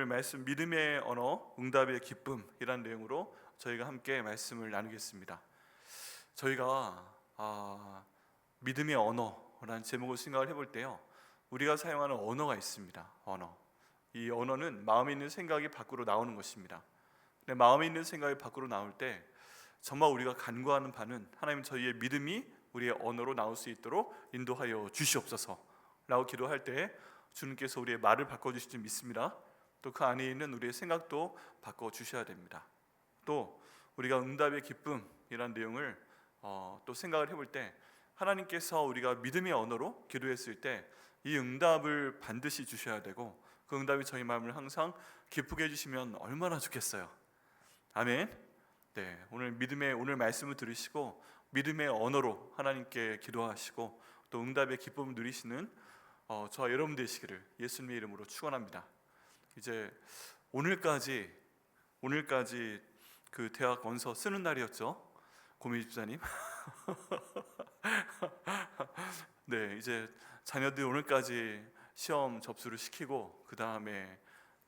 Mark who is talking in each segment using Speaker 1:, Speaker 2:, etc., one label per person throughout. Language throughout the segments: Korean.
Speaker 1: 오늘 말씀 믿음의 언어, 응답의 기쁨이라는 내용으로 저희가 함께 말씀을 나누겠습니다. 저희가 믿음의 언어라는 제목을 생각을 해볼 때요, 우리가 사용하는 언어가 있습니다. 언어. 이 언어는 마음에 있는 생각이 밖으로 나오는 것입니다. 근데 마음에 있는 생각이 밖으로 나올 때 정말 우리가 간구하는 바는 하나님, 저희의 믿음이 우리의 언어로 나올 수 있도록 인도하여 주시옵소서 라고 기도할 때 주님께서 우리의 말을 바꿔주실 줄 믿습니다. 또 그 안에 있는 우리의 생각도 바꿔주셔야 됩니다. 또 우리가 응답의 기쁨이라는 내용을 또 생각을 해볼 때 하나님께서 우리가 믿음의 언어로 기도했을 때 이 응답을 반드시 주셔야 되고, 그 응답이 저희 마음을 항상 기쁘게 해주시면 얼마나 좋겠어요. 아멘. 네, 오늘 말씀을 들으시고 믿음의 언어로 하나님께 기도하시고 또 응답의 기쁨을 누리시는 저와 여러분 되시기를 예수님의 이름으로 축원합니다. 이제 오늘까지 그 대학 원서 쓰는 날이었죠, 고미 집사님. 네, 이제 자녀들 오늘까지 시험 접수를 시키고 그 다음에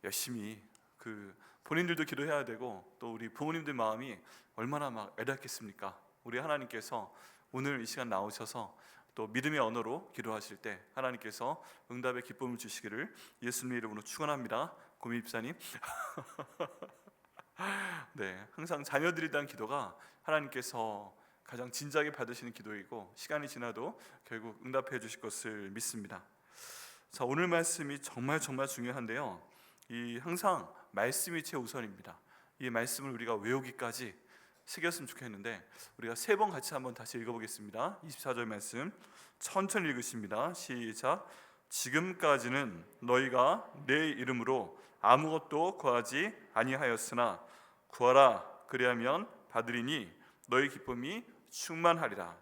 Speaker 1: 열심히 본인들도 기도해야 되고 또 우리 부모님들 마음이 얼마나 막 애닫겠습니까? 우리 하나님께서 오늘 이 시간 나오셔서 또 믿음의 언어로 기도하실 때 하나님께서 응답의 기쁨을 주시기를 예수님의 이름으로 축원합니다. 고미 집사님. 네, 항상 자녀들에 대한 기도가 하나님께서 가장 진지하게 받으시는 기도이고 시간이 지나도 결국 응답해 주실 것을 믿습니다. 자, 오늘 말씀이 정말 중요한데요, 항상 말씀이 최우선입니다. 이 말씀을 우리가 외우기까지 새겼으면 좋겠는데 우리가 3번 같이 한번 다시 읽어보겠습니다. 24절 말씀 천천히 읽으십니다. 시작. 지금까지는 너희가 내 이름으로 아무것도 구하지 아니하였으나 구하라, 그리하면 받으리니 너희 기쁨이 충만하리라.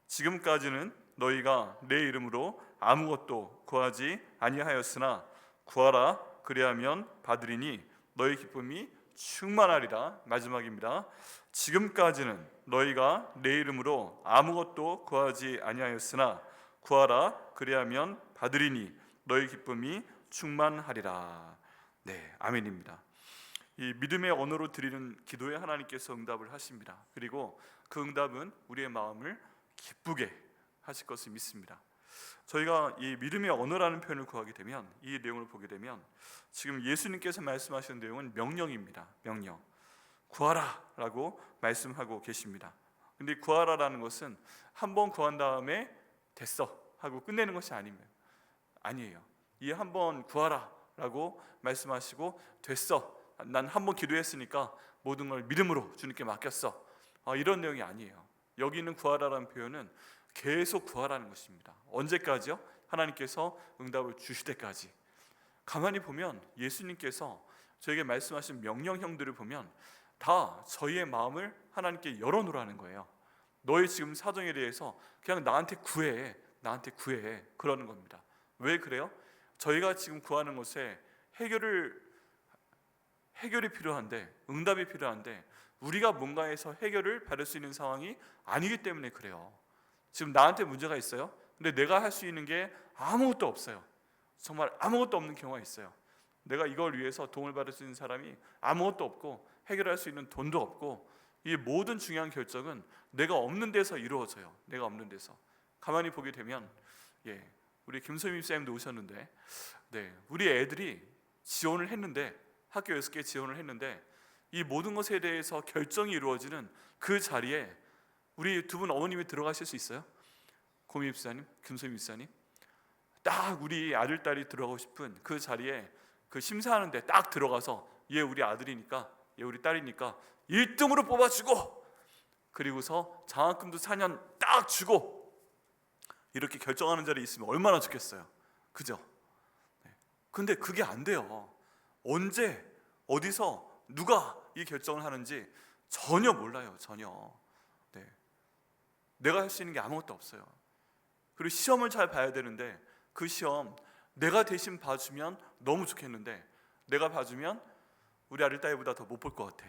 Speaker 1: 지금까지는 너희가 내 이름으로 아무것도 구하지 아니하였으나 구하라, 그리하면 받으리니 너희 기쁨이 충만하리라. 마지막입니다. 지금까지는 너희가 내 이름으로 아무것도 구하지 아니하였으나 구하라, 그리하면 받으리니 너희 기쁨이 충만하리라. 네, 아멘입니다. 이 믿음의 언어로 드리는 기도에 하나님께서 응답을 하십니다. 그리고 그 응답은 우리의 마음을 기쁘게 하실 것을 믿습니다. 저희가 이 믿음의 언어라는 표현을 구하게 되면, 이 내용을 보게 되면 지금 예수님께서 말씀하시는 내용은 명령입니다. 명령. 구하라 라고 말씀하고 계십니다. 근데 구하라라는 것은 한번 구한 다음에 됐어 하고 끝내는 것이 아니에요. 이 한번 구하라 라고 말씀하시고 됐어, 난 한번 기도했으니까 모든 걸 믿음으로 주님께 맡겼어, 이런 내용이 아니에요. 여기 있는 구하라라는 표현은 계속 구하라는 것입니다. 언제까지요? 하나님께서 응답을 주실 때까지. 가만히 보면 예수님께서 저에게 말씀하신 명령형들을 보면 다 저희의 마음을 하나님께 열어놓으라는 거예요. 너의 지금 사정에 대해서 그냥 나한테 구해 그러는 겁니다. 왜 그래요? 저희가 지금 구하는 것에 해결이 필요한데, 응답이 필요한데 우리가 뭔가에서 해결을 받을 수 있는 상황이 아니기 때문에 그래요. 지금 나한테 문제가 있어요. 근데 내가 할 수 있는 게 아무것도 없어요. 정말 아무것도 없는 경우가 있어요. 내가 이걸 위해서 도움을 받을 수 있는 사람이 아무것도 없고 해결할 수 있는 돈도 없고, 이 모든 중요한 결정은 내가 없는 데서 이루어져요. 내가 없는 데서. 가만히 보게 되면 우리 김소민 쌤도 오셨는데, 우리 애들이 지원을 했는데, 학교 6개 지원을 했는데 이 모든 것에 대해서 결정이 이루어지는 그 자리에 우리 두 분 어머님이 들어가실 수 있어요? 고미 집사님, 김소민 집사님, 딱 우리 아들, 딸이 들어가고 싶은 그 자리에 그 심사하는데 딱 들어가서 얘 우리 아들이니까, 얘 우리 딸이니까 1등으로 뽑아주고, 그리고서 장학금도 4년 딱 주고, 이렇게 결정하는 자리에 있으면 얼마나 좋겠어요. 그죠? 근데 그게 안 돼요. 언제, 어디서, 누가 이 결정을 하는지 전혀 몰라요. 전혀. 내가 할 수 있는 게 아무것도 없어요. 그리고 시험을 잘 봐야 되는데 그 시험 내가 대신 봐주면 너무 좋겠는데, 내가 봐주면 우리 아들 딸보다 더 못 볼 것 같아.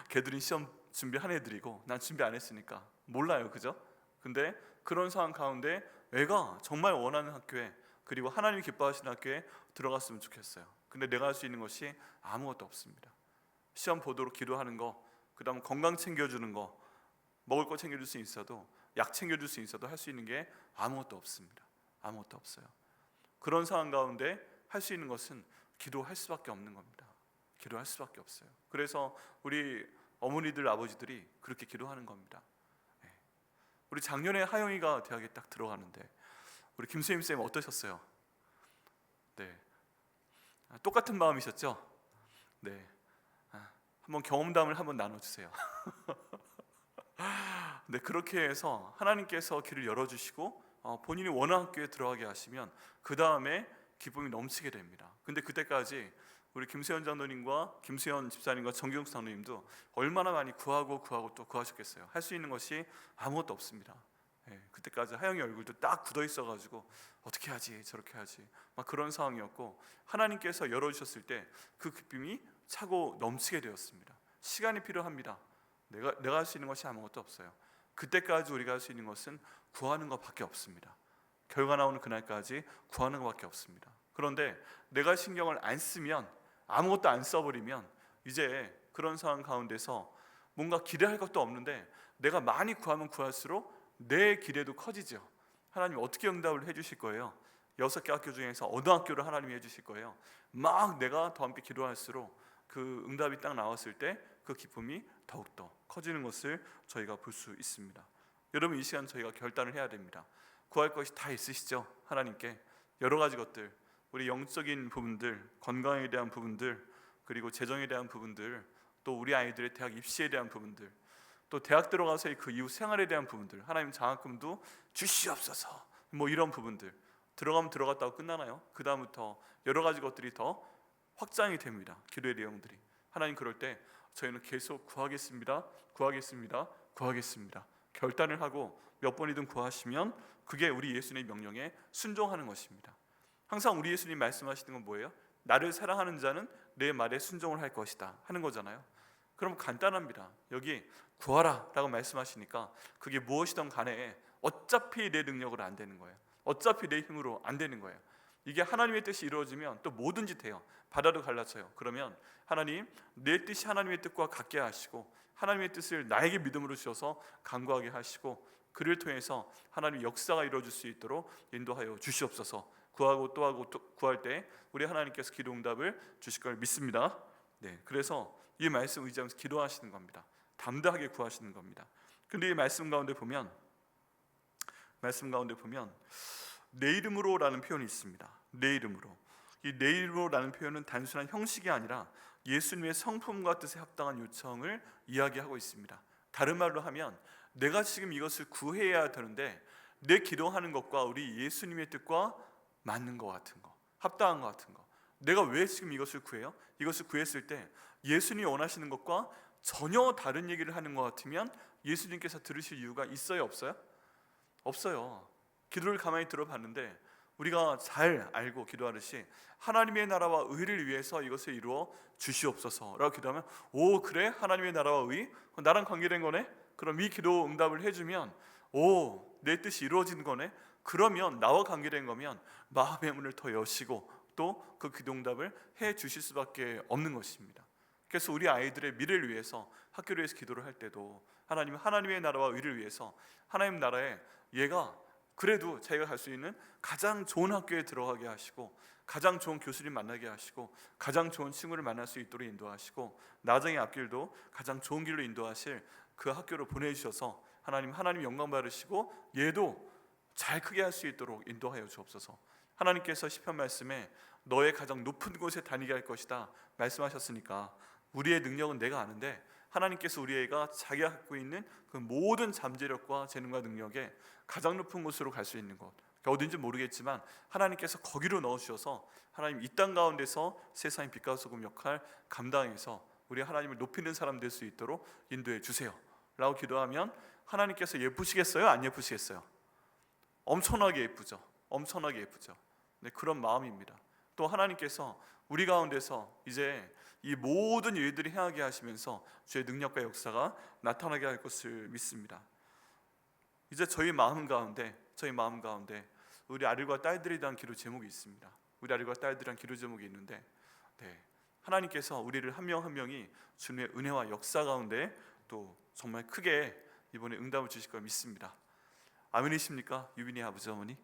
Speaker 1: 걔들은 시험 준비한 애들이고 난 준비 안 했으니까 몰라요. 그죠? 근데 그런 상황 가운데 애가 정말 원하는 학교에 그리고 하나님이 기뻐하시는 학교에 들어갔으면 좋겠어요. 근데 내가 할 수 있는 것이 아무것도 없습니다. 시험 보도록 기도하는 거, 그 다음 건강 챙겨주는 거, 먹을 거 챙겨줄 수 있어도, 약 챙겨줄 수 있어도 할 수 있는 게 아무것도 없습니다. 아무것도 없어요. 그런 상황 가운데 할 수 있는 것은 기도할 수밖에 없는 겁니다. 기도할 수밖에 없어요. 그래서 우리 어머니들, 아버지들이 그렇게 기도하는 겁니다. 우리 작년에 하영이가 대학에 딱 들어가는데 우리 김수임 쌤 어떠셨어요? 네, 똑같은 마음이셨죠? 네, 한번 경험담을 한번 나눠주세요. 네, 그렇게 해서 하나님께서 길을 열어주시고 본인이 원하는 학교에 들어가게 하시면 그 다음에 기쁨이 넘치게 됩니다. 근데 그때까지 우리 김수현 장로님과 김수현 집사님과 정경 장로님도 얼마나 많이 구하고 또 구하셨겠어요. 할 수 있는 것이 아무것도 없습니다. 그때까지 하영이 얼굴도 딱 굳어 있어가지고 어떻게 하지 저렇게 하지 막 그런 상황이었고, 하나님께서 열어주셨을 때 그 기쁨이 차고 넘치게 되었습니다. 시간이 필요합니다. 내가 할 수 있는 것이 아무것도 없어요. 그때까지 우리가 할 수 있는 것은 구하는 것밖에 없습니다. 결과 나오는 그날까지 구하는 것밖에 없습니다. 그런데 내가 신경을 안 쓰면, 아무것도 안 써버리면 이제 그런 상황 가운데서 뭔가 기대할 것도 없는데 내가 많이 구하면 구할수록 내 기대도 커지죠. 하나님 어떻게 응답을 해주실 거예요? 6개 학교 중에서 어느 학교를 하나님이 해주실 거예요? 막 내가 더 함께 기도할수록 그 응답이 딱 나왔을 때 그 기쁨이 더욱더 커지는 것을 저희가 볼 수 있습니다. 여러분, 이 시간 저희가 결단을 해야 됩니다. 구할 것이 다 있으시죠? 하나님께 여러 가지 것들, 우리 영적인 부분들, 건강에 대한 부분들, 그리고 재정에 대한 부분들, 또 우리 아이들의 대학 입시에 대한 부분들, 또 대학 들어가서의 그 이후 생활에 대한 부분들, 하나님 장학금도 주시옵소서, 뭐 이런 부분들. 들어가면 들어갔다고 끝나나요? 그 다음부터 여러 가지 것들이 더 확장이 됩니다. 기도의 내용들이. 하나님 그럴 때 저희는 계속 구하겠습니다, 결단을 하고 몇 번이든 구하시면 그게 우리 예수님의 명령에 순종하는 것입니다. 항상 우리 예수님 말씀하시는 건 뭐예요? 나를 사랑하는 자는 내 말에 순종을 할 것이다 하는 거잖아요. 그럼 간단합니다. 여기 구하라 라고 말씀하시니까 그게 무엇이든 간에 어차피 내 능력으로 안 되는 거예요. 어차피 내 힘으로 안 되는 거예요. 이게 하나님의 뜻이 이루어지면 또 뭐든지 돼요. 바다도 갈라져요. 그러면 하나님, 내 뜻이 하나님의 뜻과 같게 하시고 하나님의 뜻을 나에게 믿음으로 주셔서 간구하게 하시고 그를 통해서 하나님의 역사가 이루어질 수 있도록 인도하여 주시옵소서. 구하고 또 하고 또 구할 때 우리 하나님께서 기도 응답을 주실 걸 믿습니다. 네, 그래서 이 말씀 의지하면서 기도하시는 겁니다. 담대하게 구하시는 겁니다. 근데 이 말씀 가운데 보면 내 이름으로라는 표현이 있습니다. 내 이름으로. 이 내 이름으로라는 표현은 단순한 형식이 아니라 예수님의 성품과 뜻에 합당한 요청을 이야기하고 있습니다. 다른 말로 하면 내가 지금 이것을 구해야 되는데 내 기도하는 것과 우리 예수님의 뜻과 맞는 것 같은 거, 합당한 것 같은 거. 내가 왜 지금 이것을 구해요? 이것을 구했을 때 예수님이 원하시는 것과 전혀 다른 얘기를 하는 것 같으면 예수님께서 들으실 이유가 있어요, 없어요? 없어요. 기도를 가만히 들어봤는데 우리가 잘 알고 기도하듯이 하나님의 나라와 의를 위해서 이것을 이루어 주시옵소서라고 기도하면, 오 그래? 하나님의 나라와 의? 나랑 관계된 거네? 그럼 이 기도 응답을 해주면 오 내 뜻이 이루어지는 거네? 그러면 나와 관계된 거면 마음의 문을 더 여시고 또 그 기도 응답을 해 주실 수밖에 없는 것입니다. 그래서 우리 아이들의 미래를 위해서, 학교를 위해서 기도를 할 때도 하나님의 나라와 의를 위해서 하나님 나라에 얘가 그래도 자기가 갈 수 있는 가장 좋은 학교에 들어가게 하시고 가장 좋은 교수님 만나게 하시고 가장 좋은 친구를 만날 수 있도록 인도하시고 나중의 앞길도 가장 좋은 길로 인도하실 그 학교로 보내주셔서 하나님 영광 받으시고 얘도 잘 크게 할 수 있도록 인도하여 주옵소서. 하나님께서 시편 말씀에 너의 가장 높은 곳에 다니게 할 것이다 말씀하셨으니까 우리의 능력은 내가 아는데 하나님께서 우리 애가 자기가 갖고 있는 그 모든 잠재력과 재능과 능력에 가장 높은 곳으로 갈 수 있는 곳, 어딘지 모르겠지만 하나님께서 거기로 넣어주셔서 하나님 이 땅 가운데서 세상의 빛과 소금 역할 감당해서 우리 하나님을 높이는 사람 될 수 있도록 인도해 주세요 라고 기도하면 하나님께서 예쁘시겠어요? 안 예쁘시겠어요? 엄청나게 예쁘죠. 엄청나게 예쁘죠. 네, 그런 마음입니다. 또 하나님께서 우리 가운데서 이제 이 모든 일들이 행하게 하시면서 주의 능력과 역사가 나타나게 할 것을 믿습니다. 이제 저희 마음 가운데 우리 아들과 딸들에 대한 기도 제목이 있습니다. 우리 아들과 딸들에 대한 기도 제목이 있는데, 하나님께서 우리를 한 명 한 명이 주님의 은혜와 역사 가운데 또 정말 크게 이번에 응답을 주실 걸 믿습니다. 아멘이십니까? 유빈이 아버지 어머니.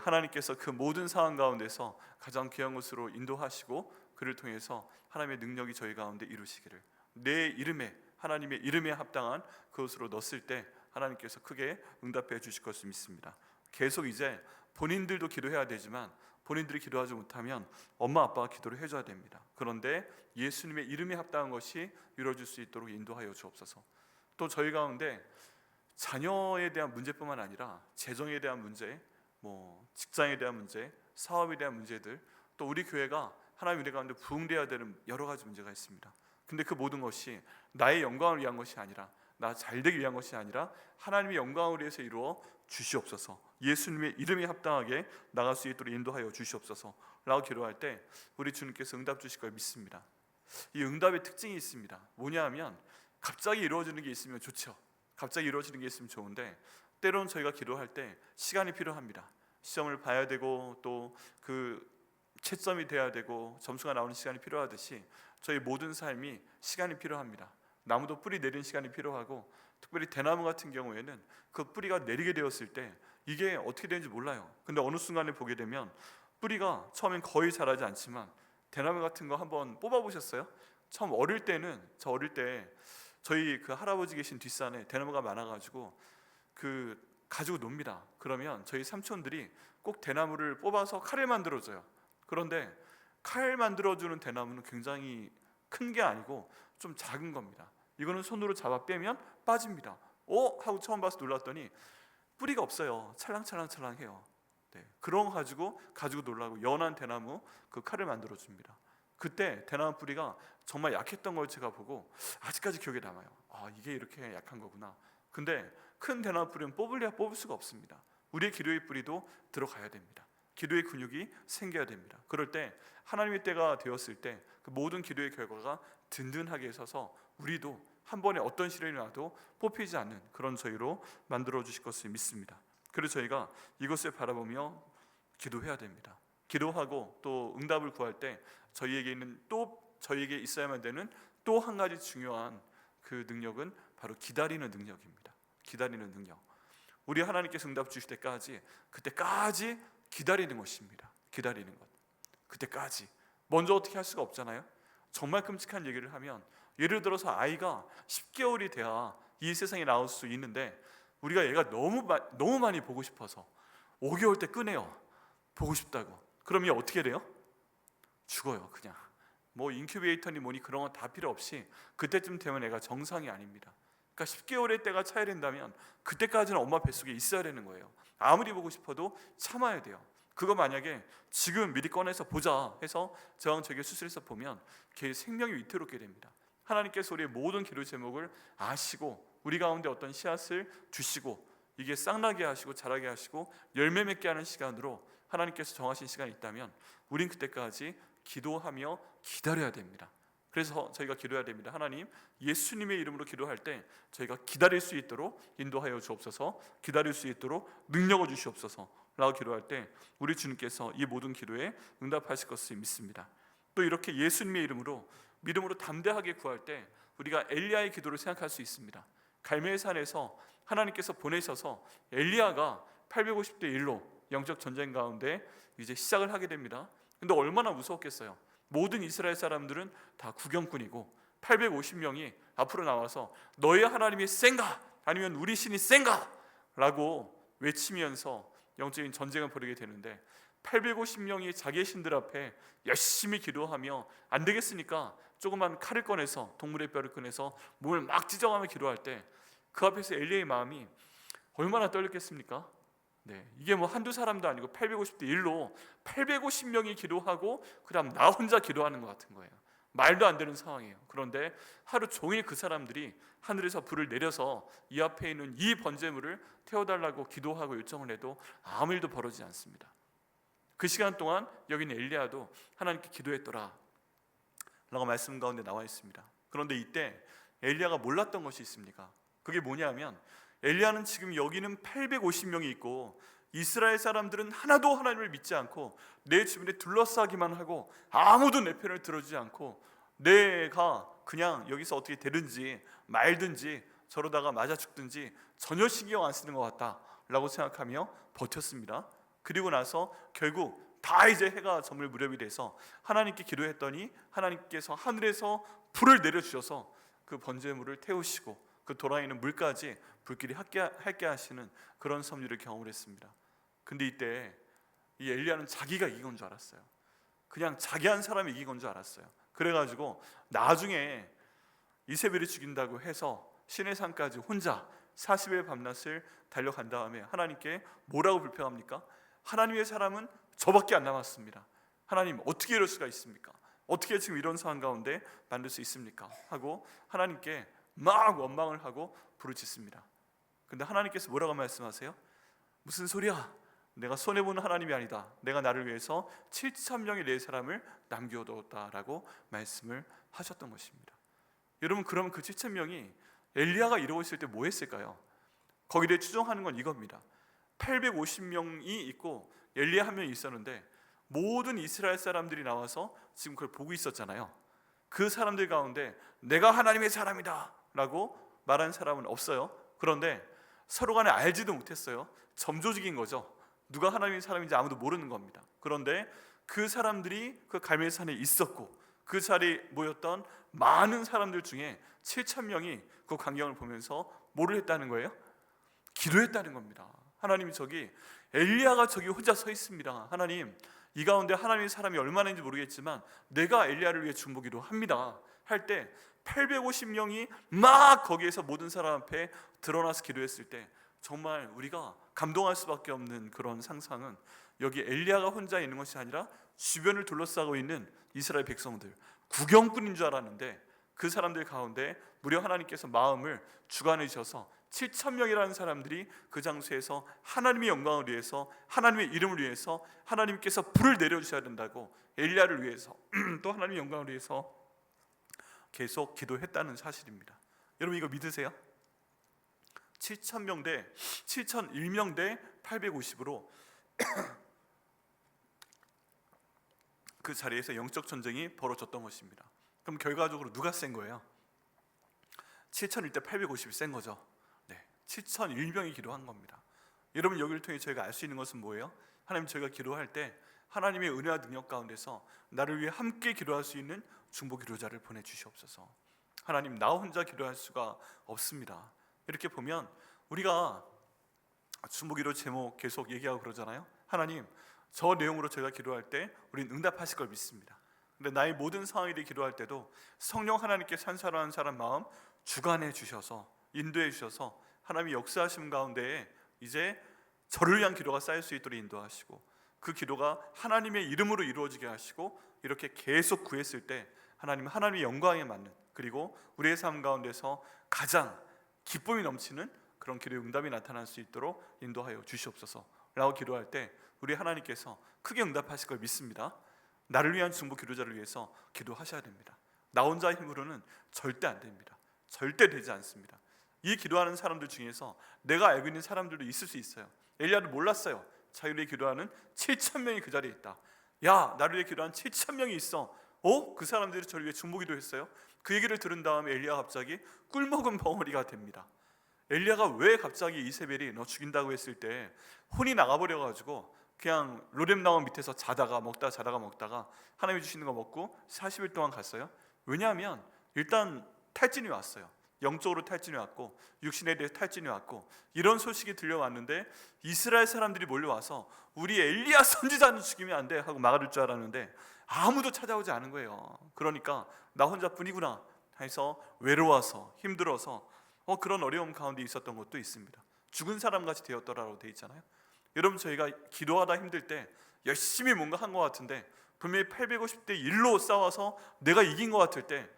Speaker 1: 하나님께서 그 모든 상황 가운데서 가장 귀한 것으로 인도하시고 그를 통해서 하나님의 능력이 저희 가운데 이루시기를, 내 이름에, 하나님의 이름에 합당한 그것으로 넣었을 때 하나님께서 크게 응답해 주실 것을 믿습니다. 계속 이제 본인들도 기도해야 되지만 본인들이 기도하지 못하면 엄마 아빠가 기도를 해줘야 됩니다. 그런데 예수님의 이름에 합당한 것이 이루어질 수 있도록 인도하여 주옵소서. 또 저희 가운데 자녀에 대한 문제뿐만 아니라 재정에 대한 문제, 직장에 대한 문제, 사업에 대한 문제들, 또 우리 교회가 하나님 은혜 가운데 부흥되어야 되는 여러 가지 문제가 있습니다. 근데 그 모든 것이 나의 영광을 위한 것이 아니라, 나 잘되기 위한 것이 아니라 하나님의 영광을 위해서 이루어 주시옵소서. 예수님의 이름에 합당하게 나갈 수 있도록 인도하여 주시옵소서 라고 기도할 때 우리 주님께서 응답 주실 걸 믿습니다. 이 응답의 특징이 있습니다. 뭐냐 하면 갑자기 이루어지는 게 있으면 좋죠. 갑자기 이루어지는 게 있으면 좋은데, 때로는 저희가 기도할 때 시간이 필요합니다. 시험을 봐야 되고 또 그 채점이 돼야 되고 점수가 나오는 시간이 필요하듯이 저희 모든 삶이 시간이 필요합니다. 나무도 뿌리 내리는 시간이 필요하고, 특별히 대나무 같은 경우에는 그 뿌리가 내리게 되었을 때 이게 어떻게 되는지 몰라요. 근데 어느 순간에 보게 되면 뿌리가 처음엔 거의 자라지 않지만, 대나무 같은 거 한번 뽑아보셨어요? 처음 어릴 때는, 저 어릴 때 저희 그 할아버지 계신 뒷산에 대나무가 많아가지고 가지고 놉니다. 그러면 저희 삼촌들이 꼭 대나무를 뽑아서 칼을 만들어줘요. 그런데 칼 만들어주는 대나무는 굉장히 큰 게 아니고 좀 작은 겁니다. 이거는 손으로 잡아 빼면 빠집니다. 하고 처음 봐서 놀랐더니 뿌리가 없어요. 찰랑찰랑찰랑해요. 그런 거 가지고 놀라고 연한 대나무 그 칼을 만들어 줍니다. 그때 대나무 뿌리가 정말 약했던 걸 제가 보고 아직까지 기억에 남아요. 이게 이렇게 약한 거구나. 근데 큰 대나무 뿌리는 뽑을래야 뽑을 수가 없습니다. 우리의 기도의 뿌리도 들어가야 됩니다. 기도의 근육이 생겨야 됩니다. 그럴 때 하나님의 때가 되었을 때 그 모든 기도의 결과가 든든하게 서서 우리도 한 번에 어떤 시련이 와도 뽑히지 않는 그런 저희로 만들어 주실 것을 믿습니다. 그래서 저희가 이것을 바라보며 기도해야 됩니다. 기도하고 또 응답을 구할 때 저희에게 있어야만 되는 또 한 가지 중요한 그 능력은 바로 기다리는 능력입니다. 기다리는 능력. 우리 하나님께서 응답 주실 때까지, 그때까지 기다리는 것입니다. 기다리는 것. 그때까지. 먼저 어떻게 할 수가 없잖아요. 정말 끔찍한 얘기를 하면, 예를 들어서 아이가 10개월이 돼야 이 세상에 나올 수 있는데 우리가 얘가 너무 많이 보고 싶어서 5개월 때 꺼내요. 보고 싶다고. 그럼 얘 어떻게 돼요? 죽어요. 그냥 인큐베이터니 뭐니 그런 건 다 필요 없이 그때쯤 되면 애가 정상이 아닙니다. 그러니까 10개월의 때가 차야 된다면 그때까지는 엄마 뱃속에 있어야 되는 거예요. 아무리 보고 싶어도 참아야 돼요. 그거 만약에 지금 미리 꺼내서 보자 해서 저게 수술해서 보면 걔의 생명이 위태롭게 됩니다. 하나님께서 우리의 모든 기도 제목을 아시고 우리 가운데 어떤 씨앗을 주시고 이게 싹나게 하시고 자라게 하시고 열매 맺게 하는 시간으로 하나님께서 정하신 시간이 있다면 우린 그때까지 기도하며 기다려야 됩니다. 그래서 저희가 기도해야 됩니다. 하나님, 예수님의 이름으로 기도할 때 저희가 기다릴 수 있도록 인도하여 주옵소서, 기다릴 수 있도록 능력을 주시옵소서 라고 기도할 때 우리 주님께서 이 모든 기도에 응답하실 것을 믿습니다. 또 이렇게 예수님의 이름으로 믿음으로 담대하게 구할 때 우리가 엘리야의 기도를 생각할 수 있습니다. 갈멜산에서 하나님께서 보내셔서 엘리야가 850대 1로 영적 전쟁 가운데 이제 시작을 하게 됩니다. 근데 얼마나 무서웠겠어요. 모든 이스라엘 사람들은 다 구경꾼이고 850명이 앞으로 나와서 너희 하나님이 센가? 아니면 우리 신이 센가? 라고 외치면서 영적인 전쟁을 벌이게 되는데 850명이 자기의 신들 앞에 열심히 기도하며 안 되겠으니까 조그만 칼을 꺼내서 동물의 뼈를 꺼내서 몸을 막 찢어가며 기도할 때 그 앞에서 엘리야의 마음이 얼마나 떨렸겠습니까? 이게 한두 사람도 아니고 850대 1로 850명이 기도하고 그 다음 나 혼자 기도하는 것 같은 거예요. 말도 안 되는 상황이에요. 그런데 하루 종일 그 사람들이 하늘에서 불을 내려서 이 앞에 있는 이 번제물을 태워달라고 기도하고 요청을 해도 아무 일도 벌어지지 않습니다. 그 시간 동안 여기 있는 엘리야도 하나님께 기도했더라 라고 말씀 가운데 나와 있습니다. 그런데 이때 엘리야가 몰랐던 것이 있습니까? 그게 뭐냐면 엘리야는 지금 여기는 850명이 있고 이스라엘 사람들은 하나도 하나님을 믿지 않고 내 주변에 둘러싸기만 하고 아무도 내 편을 들어주지 않고 내가 그냥 여기서 어떻게 되든지 말든지 저러다가 맞아 죽든지 전혀 신경 안 쓰는 것 같다라고 생각하며 버텼습니다. 그리고 나서 결국 다 이제 해가 저물 무렵이 돼서 하나님께 기도했더니 하나님께서 하늘에서 불을 내려주셔서 그 번제물을 태우시고 그 돌아있는 물까지 불길이 핥게 하시는 그런 섭리를 경험을 했습니다. 근데 이때 이 엘리야는 자기가 이긴 건 줄 알았어요. 그냥 자기 한 사람이 이긴 건 줄 알았어요. 그래가지고 나중에 이세벨이 죽인다고 해서 시내산까지 혼자 40일 밤낮을 달려간 다음에 하나님께 뭐라고 불평합니까? 하나님의 사람은 저밖에 안 남았습니다. 하나님 어떻게 이럴 수가 있습니까? 어떻게 지금 이런 상황 가운데 만들 수 있습니까? 하고 하나님께 막 원망을 하고 부르짖습니다. 근데 하나님께서 뭐라고 말씀하세요? 무슨 소리야? 내가 손해보는 하나님이 아니다. 내가 나를 위해서 7,000명의 내 사람을 남겨두었다라고 말씀을 하셨던 것입니다. 여러분, 그러면 그 7,000명이 엘리야가 이러고 있을 때 뭐 했을까요? 거기에 추정하는 건 이겁니다. 850명이 있고 엘리야 한 명이 있었는데 모든 이스라엘 사람들이 나와서 지금 그걸 보고 있었잖아요. 그 사람들 가운데 내가 하나님의 사람이다 라고 말한 사람은 없어요. 그런데 서로 간에 알지도 못했어요. 점조직인 거죠. 누가 하나님의 사람인지 아무도 모르는 겁니다. 그런데 그 사람들이 그 갈멜산에 있었고 그 자리에 모였던 많은 사람들 중에 7,000명이 그 광경을 보면서 뭐를 했다는 거예요? 기도했다는 겁니다. 하나님, 저기 엘리야가 저기 혼자 서 있습니다. 하나님, 이 가운데 하나님의 사람이 얼마나 있는지 모르겠지만 내가 엘리야를 위해 중보기도 합니다 할 때 850명이 막 거기에서 모든 사람 앞에 드러나서 기도했을 때 정말 우리가 감동할 수밖에 없는 그런 상상은, 여기 엘리야가 혼자 있는 것이 아니라 주변을 둘러싸고 있는 이스라엘 백성들, 구경꾼인 줄 알았는데 그 사람들 가운데 무려 하나님께서 마음을 주관해 주셔서 7,000명이라는 사람들이 그 장소에서 하나님의 영광을 위해서, 하나님의 이름을 위해서 하나님께서 불을 내려주셔야 된다고 엘리야를 위해서 또 하나님의 영광을 위해서 계속 기도했다는 사실입니다. 여러분, 이거 믿으세요? 7,000명 대 7,001명 대 850으로 그 자리에서 영적 전쟁이 벌어졌던 것입니다. 그럼 결과적으로 누가 센 거예요? 7,001 대 850이 센 거죠. 7,001명이 기도한 겁니다. 여러분, 여기를 통해 저희가 알 수 있는 것은 뭐예요? 하나님, 저희가 기도할 때 하나님의 은혜와 능력 가운데서 나를 위해 함께 기도할 수 있는 중보 기도자를 보내주시옵소서. 하나님, 나 혼자 기도할 수가 없습니다. 이렇게 보면 우리가 중보 기도 제목 계속 얘기하고 그러잖아요. 하나님, 저 내용으로 저희가 기도할 때 우리는 응답하실 걸 믿습니다. 근데 나의 모든 상황에 대해 기도할 때도 성령 하나님께서 한 사람 한 사람 마음 주관해 주셔서, 인도해 주셔서 하나님이 역사하심 가운데에 이제 저를 위한 기도가 쌓일 수 있도록 인도하시고 그 기도가 하나님의 이름으로 이루어지게 하시고, 이렇게 계속 구했을 때 하나님은 하나님의 영광에 맞는, 그리고 우리의 삶 가운데서 가장 기쁨이 넘치는 그런 기도의 응답이 나타날 수 있도록 인도하여 주시옵소서 라고 기도할 때 우리 하나님께서 크게 응답하실 걸 믿습니다. 나를 위한 중보 기도자를 위해서 기도하셔야 됩니다. 나 혼자 힘으로는 절대 안 됩니다. 절대 되지 않습니다. 이 기도하는 사람들 중에서 내가 알고 있는 사람들도 있을 수 있어요. 엘리야도 몰랐어요. 자기를 위해 기도하는 7,000명이 그 자리에 있다. 야, 나를 위해 기도한 7,000명이 있어. 그 사람들이 저를 위해 중보 기도했어요. 그 얘기를 들은 다음에 엘리야가 갑자기 꿀먹은 벙어리가 됩니다. 엘리야가 왜 갑자기 이세벨이 너 죽인다고 했을 때 혼이 나가버려가지고 그냥 로뎀나무 밑에서 자다가 먹다가 하나님이 주시는 거 먹고 40일 동안 갔어요. 왜냐하면 일단 탈진이 왔어요. 영적으로 탈진이 왔고 육신에 대해 탈진이 왔고, 이런 소식이 들려왔는데 이스라엘 사람들이 몰려와서 우리 엘리야 선지자는 죽이면 안 돼 하고 막아둘 줄 알았는데 아무도 찾아오지 않은 거예요. 그러니까 나 혼자뿐이구나 해서 외로워서 힘들어서 그런 어려움 가운데 있었던 것도 있습니다. 죽은 사람같이 되었더라라고 돼 있잖아요. 여러분, 저희가 기도하다 힘들 때 열심히 뭔가 한 것 같은데 분명히 850대 1로 싸워서 내가 이긴 것 같을 때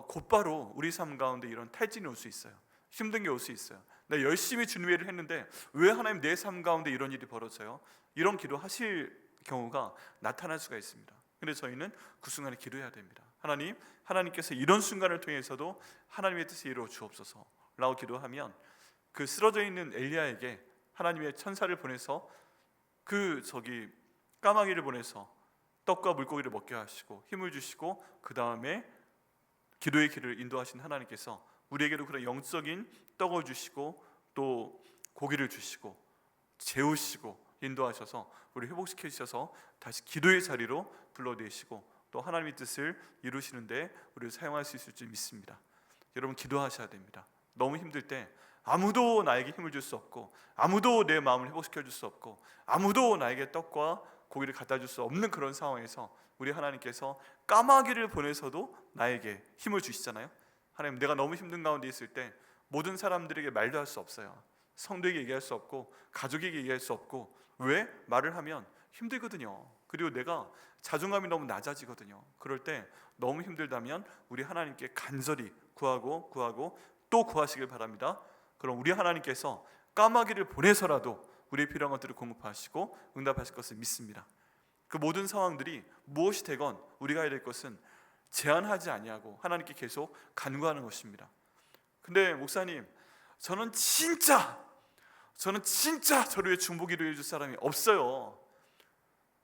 Speaker 1: 곧바로 우리 삶 가운데 이런 탈진이 올 수 있어요. 힘든 게 올 수 있어요. 내가 열심히 주님의 일을 했는데 왜 하나님 내 삶 가운데 이런 일이 벌어져요? 이런 기도 하실 경우가 나타날 수가 있습니다. 근데 저희는 그 순간에 기도해야 됩니다. 하나님께서 이런 순간을 통해서도 하나님의 뜻을 이루어 주옵소서 라고 기도하면 그 쓰러져 있는 엘리야에게 하나님의 천사를 보내서 까마귀를 보내서 떡과 물고기를 먹게 하시고 힘을 주시고 그 다음에 기도의 길을 인도하신 하나님께서 우리에게도 그런 영적인 떡을 주시고 또 고기를 주시고 재우시고 인도하셔서 우리 회복시켜 주셔서 다시 기도의 자리로 불러내시고 또 하나님의 뜻을 이루시는데 우리를 사용할 수 있을 줄 믿습니다. 여러분, 기도하셔야 됩니다. 너무 힘들 때 아무도 나에게 힘을 줄 수 없고 아무도 내 마음을 회복시켜 줄 수 없고 아무도 나에게 떡과 고기를 갖다 줄 수 없는 그런 상황에서 우리 하나님께서 까마귀를 보내서도 나에게 힘을 주시잖아요. 하나님, 내가 너무 힘든 가운데 있을 때 모든 사람들에게 말도 할 수 없어요. 성도에게 얘기할 수 없고 가족에게 얘기할 수 없고, 왜? 말을 하면 힘들거든요. 그리고 내가 자존감이 너무 낮아지거든요. 그럴 때 너무 힘들다면 우리 하나님께 간절히 구하고 또 구하시길 바랍니다. 그럼 우리 하나님께서 까마귀를 보내서라도 우리의 필요한 것들을 공급하시고 응답하실 것을 믿습니다. 그 모든 상황들이 무엇이 되건 우리가 해야 될 것은 제한하지 아니하고 하나님께 계속 간구하는 것입니다. 근데 목사님, 저는 진짜 저를 위해 중보기도 해줄 사람이 없어요.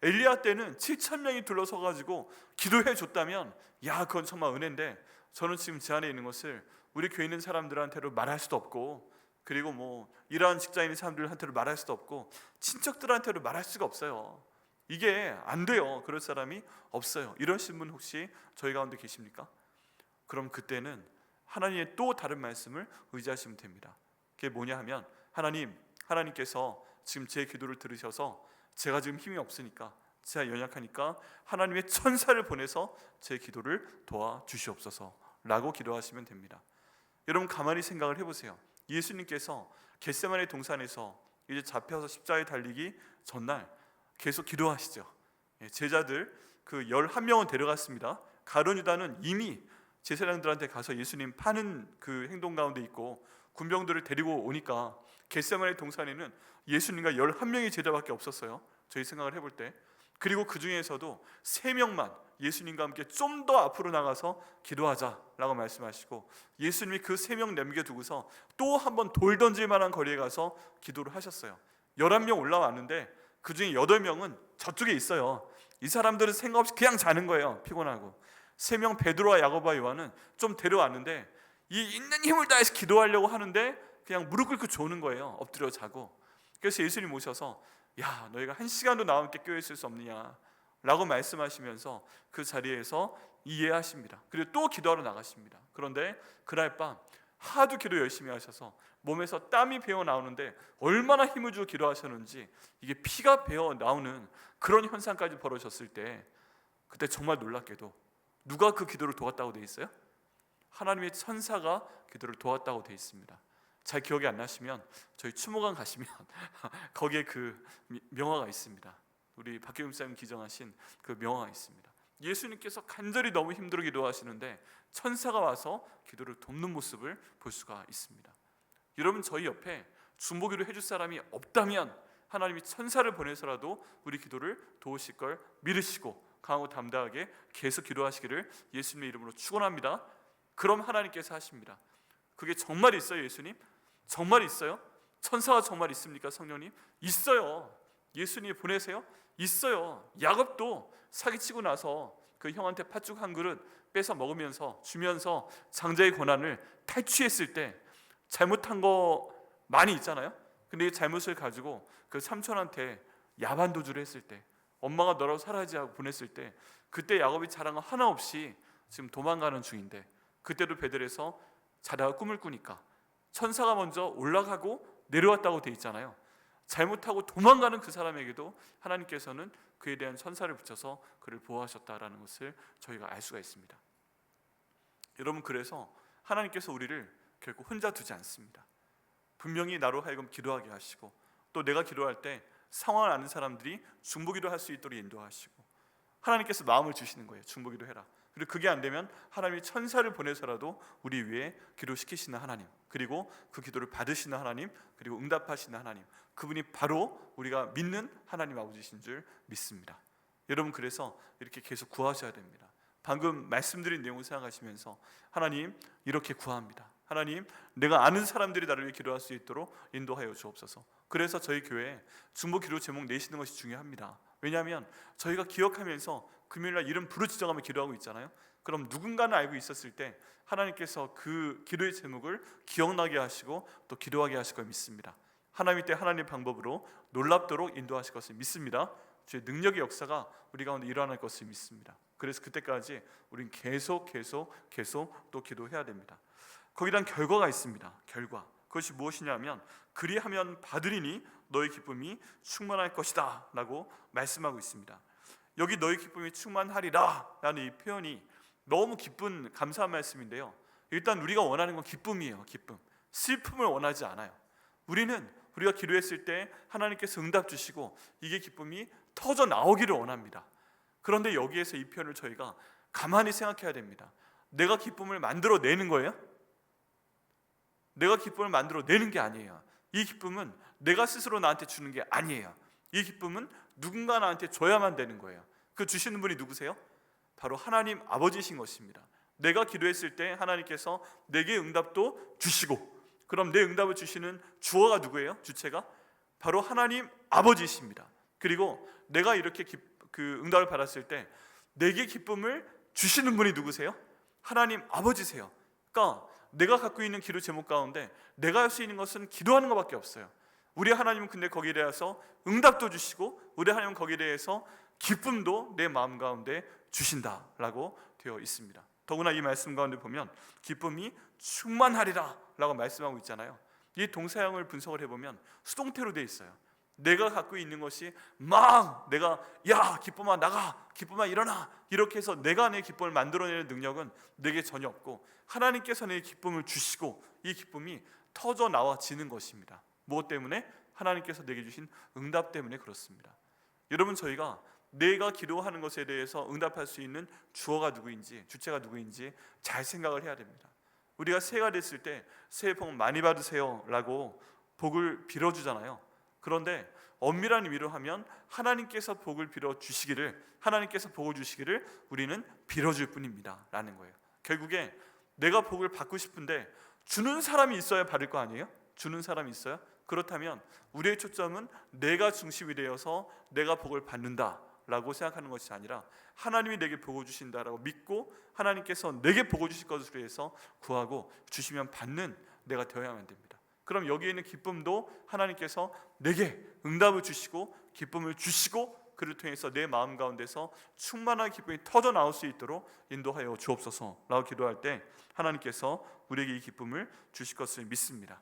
Speaker 1: 엘리야 때는 7,000명이 둘러서가지고 기도해 줬다면 그건 정말 은혜인데, 저는 지금 제 안에 있는 것을 우리 교회 있는 사람들한테도 말할 수도 없고, 그리고 일하는 직장인 사람들한테도 말할 수도 없고, 친척들한테도 말할 수가 없어요. 이게 안 돼요. 그럴 사람이 없어요. 이러신 분 혹시 저희 가운데 계십니까? 그럼 그때는 하나님의 또 다른 말씀을 의지하시면 됩니다. 그게 뭐냐 하면, 하나님께서 지금 제 기도를 들으셔서 제가 지금 힘이 없으니까, 제가 연약하니까 하나님의 천사를 보내서 제 기도를 도와주시옵소서 라고 기도하시면 됩니다. 여러분, 가만히 생각을 해보세요. 예수님께서 겟세마네 동산에서 이제 잡혀서 십자가에 달리기 전날 계속 기도하시죠. 제자들 11명은 데려갔습니다. 가룟 유다는 이미 제사장들한테 가서 예수님 파는 그 행동 가운데 있고 군병들을 데리고 오니까 겟세마네 동산에는 예수님과 11명의 제자밖에 없었어요. 저희 생각을 해볼 때. 그리고 그 중에서도 3명만 예수님과 함께 좀 더 앞으로 나가서 기도하자라고 말씀하시고, 예수님이 그 3명 남겨두고서 또 한 번 돌 던질 만한 거리에 가서 기도를 하셨어요. 11명 올라왔는데 그 중에 8명은 저쪽에 있어요. 이 사람들은 생각 없이 그냥 자는 거예요. 피곤하고. 3명 베드로와 야고보와 요한은 좀 데려왔는데 이 있는 힘을 다해서 기도하려고 하는데 그냥 무릎 꿇고 조는 거예요. 엎드려 자고. 그래서 예수님 오셔서 너희가 1시간도 나와 함께 껴있을 수 없느냐 라고 말씀하시면서 그 자리에서 이해하십니다. 그리고 또 기도하러 나가십니다. 그런데 그날 밤 하도 기도 열심히 하셔서 몸에서 땀이 배어 나오는데 얼마나 힘을 주고 기도하셨는지 이게 피가 배어 나오는 그런 현상까지 벌어졌을 때, 그때 정말 놀랍게도 누가 그 기도를 도왔다고 되어 있어요? 하나님의 천사가 기도를 도왔다고 되어 있습니다. 잘 기억이 안 나시면 저희 추모관 가시면 거기에 그 명화가 있습니다. 우리 박혜금 목사님 기정하신 그 명화가 있습니다. 예수님께서 간절히 너무 힘들어 기도하시는데 천사가 와서 기도를 돕는 모습을 볼 수가 있습니다. 여러분, 저희 옆에 중보기도 해줄 사람이 없다면 하나님이 천사를 보내서라도 우리 기도를 도우실 걸 믿으시고 강하고 담대하게 계속 기도하시기를 예수님의 이름으로 축원합니다. 그럼 하나님께서 하십니다. 그게 정말 있어요? 예수님? 정말 있어요? 천사가 정말 있습니까? 성령님? 있어요. 예수님이 보내세요? 있어요. 야곱도 사기치고 나서 그 형한테 팥죽 한 그릇 뺏어 먹으면서 주면서 장자의 고난을 탈취했을 때 잘못한 거 많이 있잖아요. 근데 이 잘못을 가지고 그 삼촌한테 야반도주를 했을 때, 엄마가 너라고 살아야지 하고 보냈을 때, 그때 야곱이 잘한 거 하나 없이 지금 도망가는 중인데, 그때도 베들에서 자다가 꿈을 꾸니까 천사가 먼저 올라가고 내려왔다고 돼 있잖아요. 잘못하고 도망가는 그 사람에게도 하나님께서는 그에 대한 천사를 붙여서 그를 보호하셨다라는 것을 저희가 알 수가 있습니다. 여러분, 그래서 하나님께서 우리를 결코 혼자 두지 않습니다. 분명히 나로 하여금 기도하게 하시고, 또 내가 기도할 때 상황을 아는 사람들이 중보기도 할 수 있도록 인도하시고, 하나님께서 마음을 주시는 거예요. 중보기도 해라. 그리고 그게 안 되면 하나님이 천사를 보내서라도 우리 위에 기도시키시는 하나님, 그리고 그 기도를 받으시는 하나님, 그리고 응답하시는 하나님, 그분이 바로 우리가 믿는 하나님 아버지신 줄 믿습니다. 여러분, 그래서 이렇게 계속 구하셔야 됩니다. 방금 말씀드린 내용을 생각하시면서 하나님, 이렇게 구합니다. 하나님, 내가 아는 사람들이 나를 위해 기도할 수 있도록 인도하여 주옵소서. 그래서 저희 교회 중보 기도 제목 내시는 것이 중요합니다. 왜냐하면 저희가 기억하면서 금요일날 이름 부르짖어가며 기도하고 있잖아요. 그럼 누군가는 알고 있었을 때 하나님께서 그 기도의 제목을 기억나게 하시고 또 기도하게 하실 걸 믿습니다. 하나님 때 하나님의 방법으로 놀랍도록 인도하실 것을 믿습니다. 주의 능력의 역사가 우리 가운데 일어날 것을 믿습니다. 그래서 그때까지 우린 계속 또 기도해야 됩니다. 거기에 대한 결과가 있습니다. 결과. 그것이 무엇이냐면 그리하면 받으리니 너의 기쁨이 충만할 것이다 라고 말씀하고 있습니다. 여기 너의 기쁨이 충만하리라 라는 이 표현이 너무 기쁜 감사한 말씀인데요. 일단 우리가 원하는 건 기쁨이에요. 기쁨. 슬픔을 원하지 않아요. 우리가 기도했을 때 하나님께서 응답 주시고 이게 기쁨이 터져 나오기를 원합니다. 그런데 여기에서 이 표현을 저희가 가만히 생각해야 됩니다. 내가 기쁨을 만들어내는 거예요? 내가 기쁨을 만들어내는 게 아니에요. 이 기쁨은 내가 스스로 나한테 주는 게 아니에요. 이 기쁨은 누군가 나한테 줘야만 되는 거예요. 그 주시는 분이 누구세요? 바로 하나님 아버지이신 것입니다. 내가 기도했을 때 하나님께서 내게 응답도 주시고, 그럼 내 응답을 주시는 주어가 누구예요? 주체가 바로 하나님 아버지이십니다. 그리고 내가 이렇게 그 응답을 받았을 때 내게 기쁨을 주시는 분이 누구세요? 하나님 아버지세요. 그러니까 내가 갖고 있는 기도 제목 가운데 내가 할 수 있는 것은 기도하는 것밖에 없어요. 우리 하나님은 근데 거기에 대해서 응답도 주시고 우리 하나님은 거기에 대해서 기쁨도 내 마음 가운데 주신다라고 되어 있습니다. 더구나 이 말씀 가운데 보면 기쁨이 충만하리라 라고 말씀하고 있잖아요. 이 동사형을 분석을 해보면 수동태로 되어 있어요. 내가 갖고 있는 것이 막 내가 야 기쁨아 나가, 기쁨아 일어나, 이렇게 해서 내가 내 기쁨을 만들어내는 능력은 내게 전혀 없고 하나님께서 내 기쁨을 주시고 이 기쁨이 터져 나와지는 것입니다. 무엇 때문에? 하나님께서 내게 주신 응답 때문에 그렇습니다. 여러분, 저희가 내가 기도하는 것에 대해서 응답할 수 있는 주어가 누구인지, 주체가 누구인지 잘 생각을 해야 됩니다. 우리가 새해가 됐을 때 새해 복 많이 받으세요 라고 복을 빌어주잖아요. 그런데 엄밀한 의미로 하면 하나님께서 복을 빌어주시기를, 하나님께서 복을 주시기를 우리는 빌어줄 뿐입니다 라는 거예요. 결국에 내가 복을 받고 싶은데 주는 사람이 있어야 받을 거 아니에요? 주는 사람이 있어요? 그렇다면 우리의 초점은 내가 중심이 되어서 내가 복을 받는다 라고 생각하는 것이 아니라 하나님이 내게 복을 주신다라고 믿고 하나님께서 내게 복을 주실 것을 위해서 구하고 주시면 받는 내가 되어야만 됩니다. 그럼 여기에 있는 기쁨도 하나님께서 내게 응답을 주시고 기쁨을 주시고 그를 통해서 내 마음 가운데서 충만한 기쁨이 터져 나올 수 있도록 인도하여 주옵소서라고 기도할 때 하나님께서 우리에게 이 기쁨을 주실 것을 믿습니다.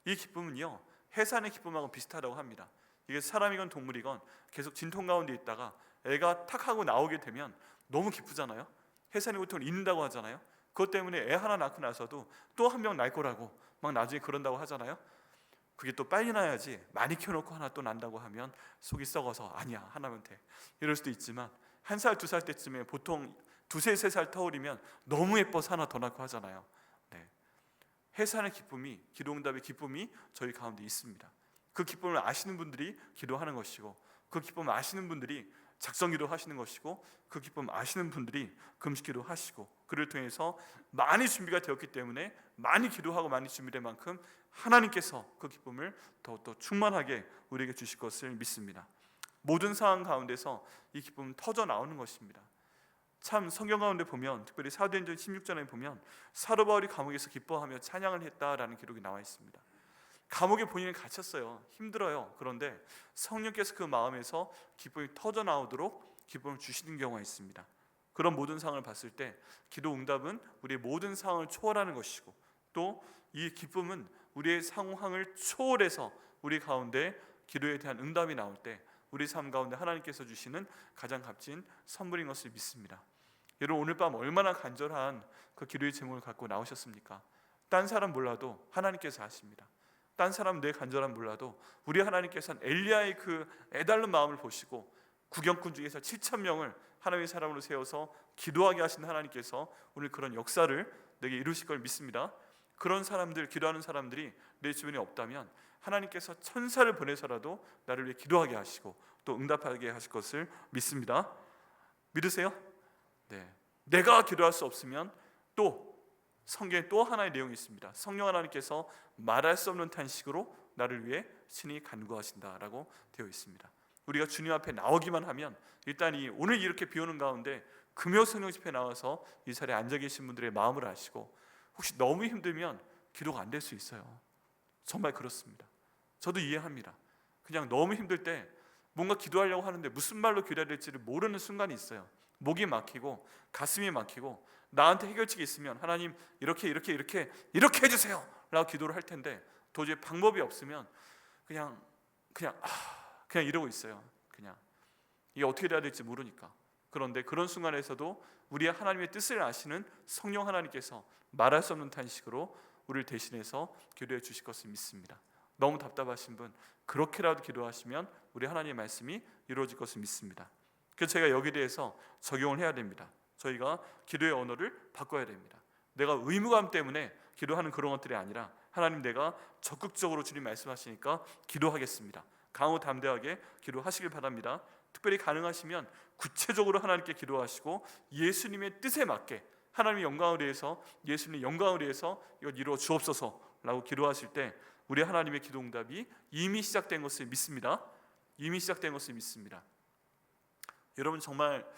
Speaker 1: 이 기쁨은요, 해산의 기쁨하고 비슷하다고 합니다. 이게 사람이건 동물이건 계속 진통 가운데 있다가 애가 탁 하고 나오게 되면 너무 기쁘잖아요. 해산의 고통을 잊는다고 하잖아요. 그것 때문에 애 하나 낳고 나서도 또 한 명 날 거라고 막 나중에 그런다고 하잖아요. 그게 또 빨리 나야지 많이 키워놓고 하나 또 난다고 하면 속이 썩어서 아니야 하나면 돼 이럴 수도 있지만 1살 2살 때쯤에 보통 2살 3살 터울이면 너무 예뻐서 하나 더 낳고 하잖아요. 네. 해산의 기쁨이, 기도응답의 기쁨이 저희 가운데 있습니다. 그 기쁨을 아시는 분들이 기도하는 것이고 그 기쁨을 아시는 분들이 작성기도 하시는 것이고 그 기쁨 아시는 분들이 금식기도 하시고 그를 통해서 많이 준비가 되었기 때문에 많이 기도하고 많이 준비된 만큼 하나님께서 그 기쁨을 더욱더 충만하게 우리에게 주실 것을 믿습니다. 모든 상황 가운데서 이 기쁨은 터져 나오는 것입니다. 참 성경 가운데 보면 특별히 사도행전 16장에 보면 사도 바울이 감옥에서 기뻐하며 찬양을 했다라는 기록이 나와 있습니다. 감옥에 본인이 갇혔어요. 힘들어요. 그런데 성령께서 그 마음에서 기쁨이 터져 나오도록 기쁨을 주시는 경우가 있습니다. 그런 모든 상황을 봤을 때 기도 응답은 우리의 모든 상황을 초월하는 것이고 또 이 기쁨은 우리의 상황을 초월해서 우리 가운데 기도에 대한 응답이 나올 때 우리 삶 가운데 하나님께서 주시는 가장 값진 선물인 것을 믿습니다. 여러분, 오늘 밤 얼마나 간절한 그 기도의 제목을 갖고 나오셨습니까? 딴 사람 몰라도 하나님께서 아십니다. 딴 사람 내 간절함 몰라도 우리 하나님께서는 엘리야의 그 애달른 마음을 보시고 구경꾼 중에서 7,000명을 하나님의 사람으로 세워서 기도하게 하신 하나님께서 오늘 그런 역사를 내게 이루실 걸 믿습니다. 그런 사람들, 기도하는 사람들이 내 주변에 없다면 하나님께서 천사를 보내서라도 나를 위해 기도하게 하시고 또 응답하게 하실 것을 믿습니다. 믿으세요? 네. 내가 기도할 수 없으면 또 성경에 또 하나의 내용이 있습니다. 성령 하나님께서 말할 수 없는 탄식으로 나를 위해 친히 간구하신다라고 되어 있습니다. 우리가 주님 앞에 나오기만 하면 일단 오늘 이렇게 비 오는 가운데 금요 성령 집회 나와서 이 자리에 앉아 계신 분들의 마음을 아시고, 혹시 너무 힘들면 기도가 안 될 수 있어요. 정말 그렇습니다. 저도 이해합니다. 그냥 너무 힘들 때 뭔가 기도하려고 하는데 무슨 말로 기도해야 될지를 모르는 순간이 있어요. 목이 막히고 가슴이 막히고 나한테 해결책이 있으면 하나님 이렇게 해주세요 라고 기도를 할 텐데 도저히 방법이 없으면 그냥 이러고 있어요. 그냥 이게 어떻게 돼야 될지 모르니까. 그런데 그런 순간에서도 우리의 하나님의 뜻을 아시는 성령 하나님께서 말할 수 없는 탄식으로 우리를 대신해서 기도해 주실 것을 믿습니다. 너무 답답하신 분 그렇게라도 기도하시면 우리 하나님의 말씀이 이루어질 것을 믿습니다. 그래서 제가 여기에 대해서 적용을 해야 됩니다. 저희가 기도의 언어를 바꿔야 됩니다. 내가 의무감 때문에 기도하는 그런 것들이 아니라 하나님 내가 적극적으로 주님 말씀하시니까 기도하겠습니다. 강호 담대하게 기도하시길 바랍니다. 특별히 가능하시면 구체적으로 하나님께 기도하시고 예수님의 뜻에 맞게 하나님의 영광을 위해서, 예수님의 영광을 위해서 이걸 이루어 주옵소서라고 기도하실 때 우리 하나님의 기도 응답이 이미 시작된 것을 믿습니다. 이미 시작된 것을 믿습니다. 여러분 정말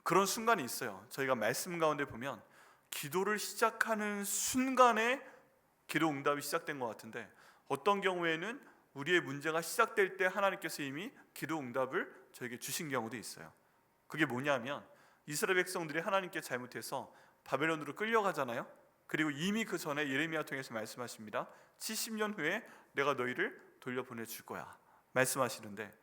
Speaker 1: 그런 순간이 있어요. 저희가 말씀 가운데 보면 기도를 시작하는 순간에 기도 응답이 시작된 것 같은데, 어떤 경우에는 우리의 문제가 시작될 때 하나님께서 이미 기도 응답을 저에게 주신 경우도 있어요. 그게 뭐냐면 이스라엘 백성들이 하나님께 잘못해서 바벨론으로 끌려가잖아요. 그리고 이미 그 전에 예레미야 통해서 말씀하십니다. 70년 후에 내가 너희를 돌려보내줄 거야 말씀하시는데,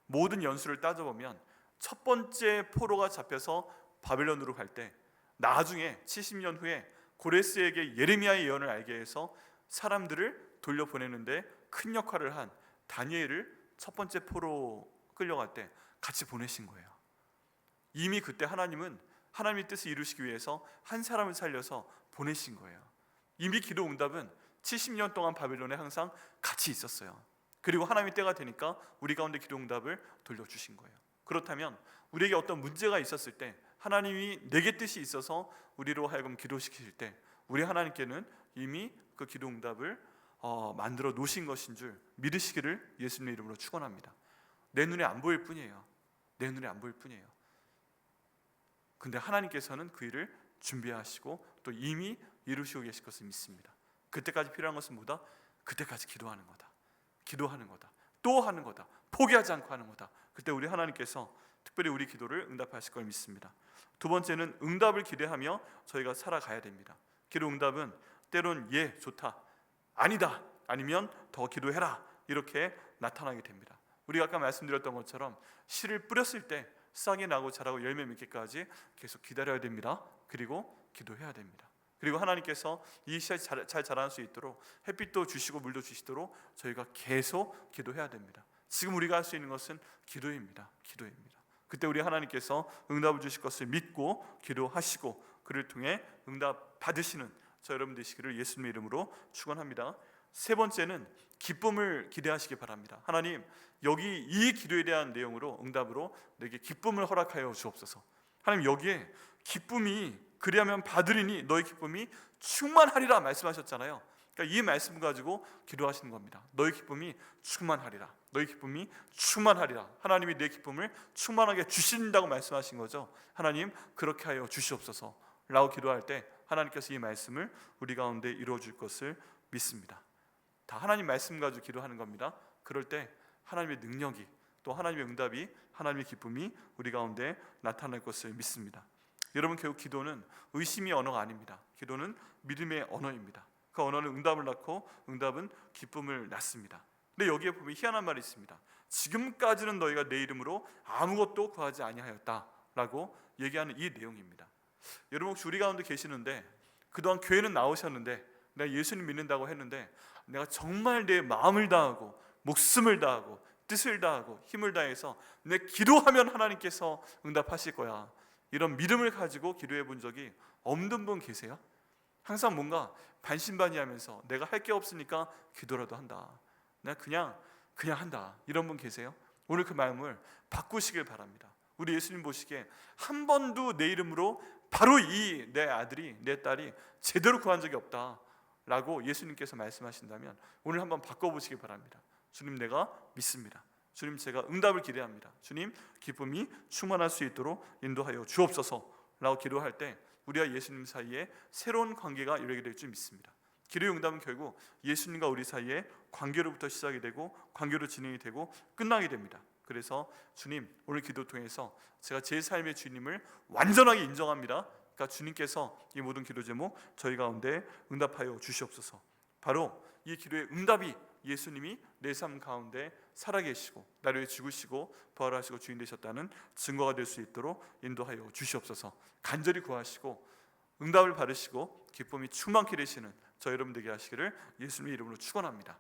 Speaker 1: 모든 연수를 따져보면 첫 번째 포로가 잡혀서 바벨론으로 갈 때 나중에 70년 후에 고레스에게 예레미야의 예언을 알게 해서 사람들을 돌려보내는데 큰 역할을 한 다니엘을 첫 번째 포로 끌려갈 때 같이 보내신 거예요. 이미 그때 하나님은 하나님의 뜻을 이루시기 위해서 한 사람을 살려서 보내신 거예요. 이미 기도 응답은 70년 동안 바벨론에 항상 같이 있었어요. 그리고 하나님의 때가 되니까 우리 가운데 기도 응답을 돌려주신 거예요. 그렇다면 우리에게 어떤 문제가 있었을 때 하나님이 내게 뜻이 있어서 우리로 하여금 기도시키실 때 우리 하나님께는 이미 그 기도 응답을 만들어 놓으신 것인 줄 믿으시기를 예수님의 이름으로 축원합니다. 내 눈에 안 보일 뿐이에요. 내 눈에 안 보일 뿐이에요. 근데 하나님께서는 그 일을 준비하시고 또 이미 이루시고 계실 것을 믿습니다. 그때까지 필요한 것은 뭐다? 그때까지 기도하는 거다. 기도하는 거다. 또 하는 거다. 포기하지 않고 하는 거다. 그때 우리 하나님께서 특별히 우리 기도를 응답하실 걸 믿습니다. 두 번째는 응답을 기대하며 저희가 살아가야 됩니다. 기도 응답은 때론 예, 좋다, 아니다, 아니면 더 기도해라 이렇게 나타나게 됩니다. 우리가 아까 말씀드렸던 것처럼 씨를 뿌렸을 때 싹이 나고 자라고 열매 맺기까지 계속 기다려야 됩니다. 그리고 기도해야 됩니다. 그리고 하나님께서 이 씨앗이 잘 자랄 수 있도록 햇빛도 주시고 물도 주시도록 저희가 계속 기도해야 됩니다. 지금 우리가 할 수 있는 것은 기도입니다. 기도입니다. 그때 우리 하나님께서 응답을 주실 것을 믿고 기도하시고 그를 통해 응답 받으시는 저 여러분 되시기를 예수님의 이름으로 축원합니다. 세 번째는 기쁨을 기대하시기 바랍니다. 하나님, 여기 이 기도에 대한 내용으로 응답으로 내게 기쁨을 허락하여 주옵소서. 하나님, 여기에 기쁨이 그리하면 받으리니 너의 기쁨이 충만하리라 말씀하셨잖아요. 그러니까 이 말씀 가지고 기도하시는 겁니다. 너의 기쁨이 충만하리라. 너의 기쁨이 충만하리라. 하나님이 내 기쁨을 충만하게 주신다고 말씀하신 거죠. 하나님, 그렇게 하여 주시옵소서 라고 기도할 때 하나님께서 이 말씀을 우리 가운데 이루어 줄 것을 믿습니다. 다 하나님 말씀 가지고 기도하는 겁니다. 그럴 때 하나님의 능력이 또 하나님의 응답이, 하나님의 기쁨이 우리 가운데 나타날 것을 믿습니다. 여러분, 결국 기도는 의심의 언어가 아닙니다. 기도는 믿음의 언어입니다. 그 언어는 응답을 낳고 응답은 기쁨을 낳습니다. 근데 여기에 보면 희한한 말이 있습니다. 지금까지는 너희가 내 이름으로 아무것도 구하지 아니하였다 라고 얘기하는 이 내용입니다. 여러분, 혹시 우리 가운데 계시는데 그동안 교회는 나오셨는데 내가 예수님 믿는다고 했는데 내가 정말 내 마음을 다하고 목숨을 다하고 뜻을 다하고 힘을 다해서 내 기도하면 하나님께서 응답하실 거야, 이런 믿음을 가지고 기도해 본 적이 없는 분 계세요? 항상 뭔가 반신반의하면서 내가 할 게 없으니까 기도라도 한다, 내가 그냥 한다, 이런 분 계세요? 오늘 그 마음을 바꾸시길 바랍니다. 우리 예수님 보시기에 한 번도 내 이름으로 바로 이 내 아들이 내 딸이 제대로 구한 적이 없다 라고 예수님께서 말씀하신다면 오늘 한번 바꿔보시기 바랍니다. 주님, 내가 믿습니다. 주님, 제가 응답을 기대합니다. 주님, 기쁨이 충만할 수 있도록 인도하여 주옵소서 라고 기도할 때 우리와 예수님 사이에 새로운 관계가 열리게 될 줄 믿습니다. 기도의 응답은 결국 예수님과 우리 사이에 관계로부터 시작이 되고 관계로 진행이 되고 끝나게 됩니다. 그래서 주님, 오늘 기도 통해서 제가 제 삶의 주님을 완전하게 인정합니다. 그러니까 주님께서 이 모든 기도 제목 저희 가운데 응답하여 주시옵소서. 바로 이 기도의 응답이 예수님이 내 삶 가운데 살아계시고 나를 위해 죽으시고 부활하시고 주인 되셨다는 증거가 될 수 있도록 인도하여 주시옵소서. 간절히 구하시고 응답을 받으시고 기쁨이 충만케 되시는 저 여러분 되게 하시기를 예수님의 이름으로 축원합니다.